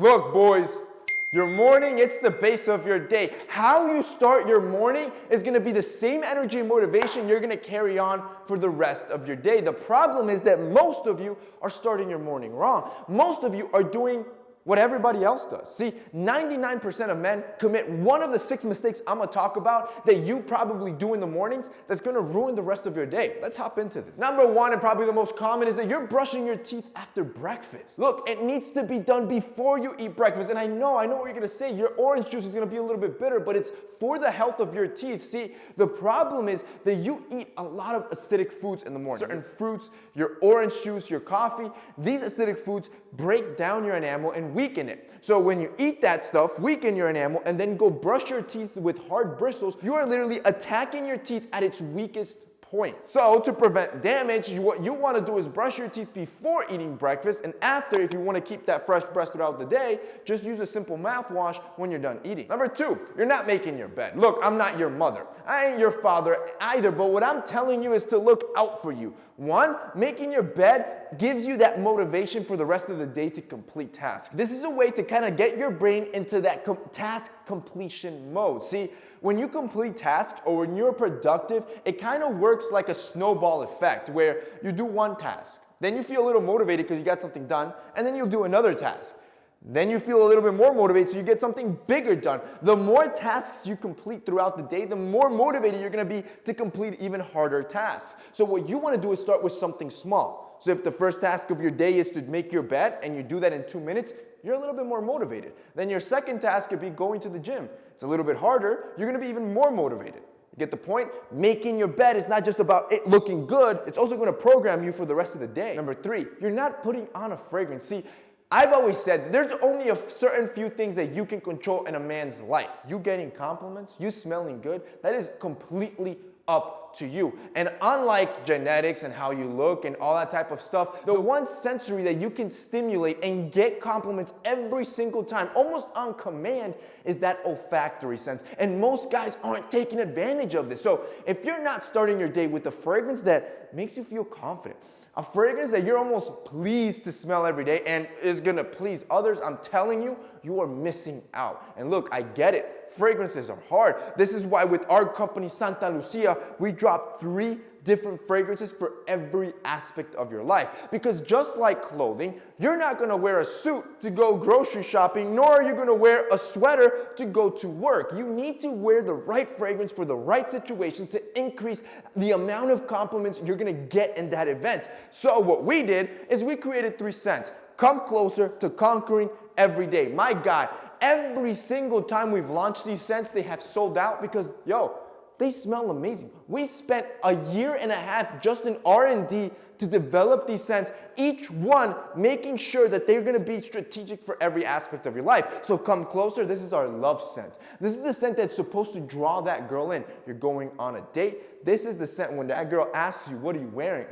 Look, boys, your morning, it's the base of your day. How you start your morning is going to be the same energy and motivation you're going to carry on for the rest of your day. The problem is that most of you are starting your morning wrong. Most of you are doing what everybody else does. See, 99% of men commit one of the 6 mistakes I'm going to talk about that you probably do in the mornings that's going to ruin the rest of your day. Let's hop into this. Number 1, and probably the most common, is that you're brushing your teeth after breakfast. Look, it needs to be done before you eat breakfast. And I know what you're going to say. Your orange juice is going to be a little bit bitter, but it's for the health of your teeth. See, the problem is that you eat a lot of acidic foods in the morning. Certain fruits, your orange juice, your coffee, these acidic foods break down your enamel and weaken it. So when you eat that stuff, weaken your enamel, and then go brush your teeth with hard bristles, you are literally attacking your teeth at its weakest point. So to prevent damage, what you want to do is brush your teeth before eating breakfast, and after, if you want to keep that fresh breath throughout the day, just use a simple mouthwash when you're done eating. Number 2, you're not making your bed. Look, I'm not your mother. I ain't your father either, but what I'm telling you is to look out for you. 1, making your bed gives you that motivation for the rest of the day to complete tasks. This is a way to kind of get your brain into that task completion mode. See, when you complete tasks or when you're productive, it kind of works like a snowball effect where you do one task, then you feel a little motivated because you got something done, and then you'll do another task. Then you feel a little bit more motivated, so you get something bigger done. The more tasks you complete throughout the day, the more motivated you're going to be to complete even harder tasks. So what you want to do is start with something small. So if the first task of your day is to make your bed, and you do that in 2 minutes, you're a little bit more motivated. Then your second task could be going to the gym. It's a little bit harder. You're going to be even more motivated. You get the point? Making your bed is not just about it looking good. It's also going to program you for the rest of the day. Number 3, you're not putting on a fragrance. See, I've always said there's only a certain few things that you can control in a man's life. You getting compliments, you smelling good, that is completely up to you. And unlike genetics and how you look and all that type of stuff, the one sensory that you can stimulate and get compliments every single time, almost on command, is that olfactory sense. And most guys aren't taking advantage of this. So if you're not starting your day with a fragrance that makes you feel confident, a fragrance that you're almost pleased to smell every day and is gonna please others, I'm telling you, you are missing out. And look, I get it. Fragrances are hard. This is why with our company, Santa Lucia, we drop 3 different fragrances for every aspect of your life. Because just like clothing, you're not going to wear a suit to go grocery shopping, nor are you going to wear a sweater to go to work. You need to wear the right fragrance for the right situation to increase the amount of compliments you're going to get in that event. So what we did is we created 3 scents. Come closer to conquering every day. My God, every single time we've launched these scents, they have sold out because, they smell amazing. We spent a year and a half just in R&D to develop these scents, each one making sure that they're gonna be strategic for every aspect of your life. So come closer, this is our love scent. This is the scent that's supposed to draw that girl in. You're going on a date. This is the scent when that girl asks you, what are you wearing?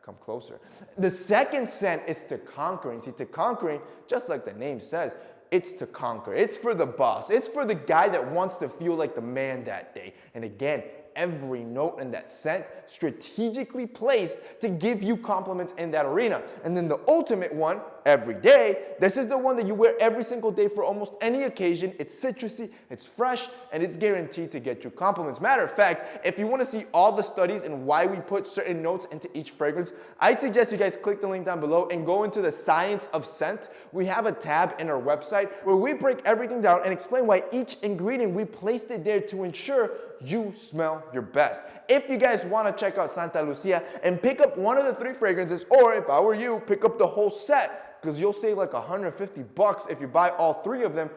Come closer. The second scent is to conquering. See, to conquering, just like the name says, it's to conquer. It's for the boss. It's for the guy that wants to feel like the man that day. And again, every note in that scent strategically placed to give you compliments in that arena. And then the ultimate one, every day, this is the one that you wear every single day for almost any occasion. It's citrusy, it's fresh, and it's guaranteed to get you compliments. Matter of fact, if you want to see all the studies and why we put certain notes into each fragrance, I suggest you guys click the link down below and go into the science of scent. We have a tab in our website where we break everything down and explain why each ingredient we placed it there to ensure you smell your best. If you guys want to check out Santa Lucia and pick up one of the 3 fragrances, or if I were you, pick up the whole set, because you'll save like $150 if you buy all 3 of them,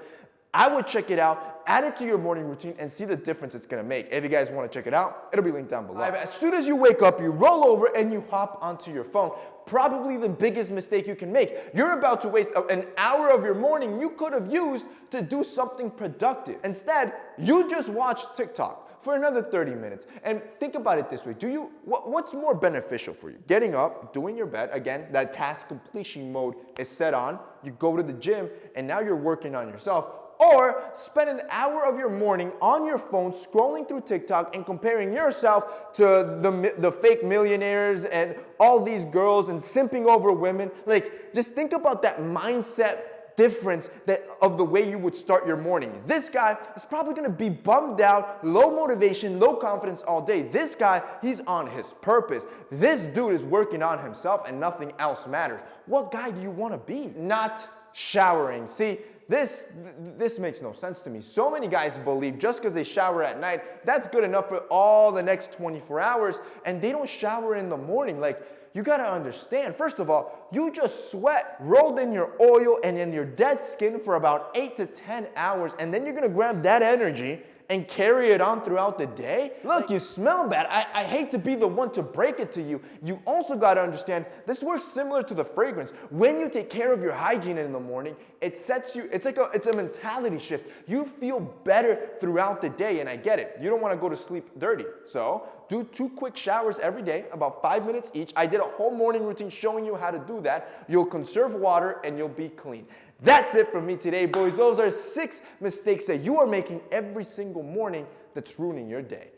I would check it out, add it to your morning routine, and see the difference it's going to make. If you guys want to check it out, it'll be linked down below. As soon as you wake up, you roll over and you hop onto your phone. Probably the biggest mistake you can make. You're about to waste an hour of your morning you could have used to do something productive. Instead, you just watch TikTok for another 30 minutes. And think about it this way. What's more beneficial for you? Getting up, doing your bed, again, that task completion mode is set on. You go to the gym, and now you're working on yourself. Or spend an hour of your morning on your phone scrolling through TikTok and comparing yourself to the fake millionaires and all these girls and simping over women. Like, just think about that mindset difference of the way you would start your morning. This guy is probably going to be bummed out, low motivation, low confidence all day. This guy, he's on his purpose. This dude is working on himself and nothing else matters. What guy do you want to be? Not showering. See, this makes no sense to me. So many guys believe just because they shower at night, that's good enough for all the next 24 hours, and they don't shower in the morning. Like, you gotta understand, first of all, you just sweat, rolled in your oil and in your dead skin for about 8 to 10 hours, and then you're gonna grab that energy and carry it on throughout the day? Look, you smell bad. I hate to be the one to break it to you. You also got to understand, this works similar to the fragrance. When you take care of your hygiene in the morning, it sets you, it's a mentality shift. You feel better throughout the day, and I get it. You don't want to go to sleep dirty. So do 2 quick showers every day, about 5 minutes each. I did a whole morning routine showing you how to do that. You'll conserve water and you'll be clean. That's it from me today, boys. Those are 6 mistakes that you are making every single morning that's ruining your day.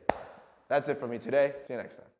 That's it from me today. See you next time.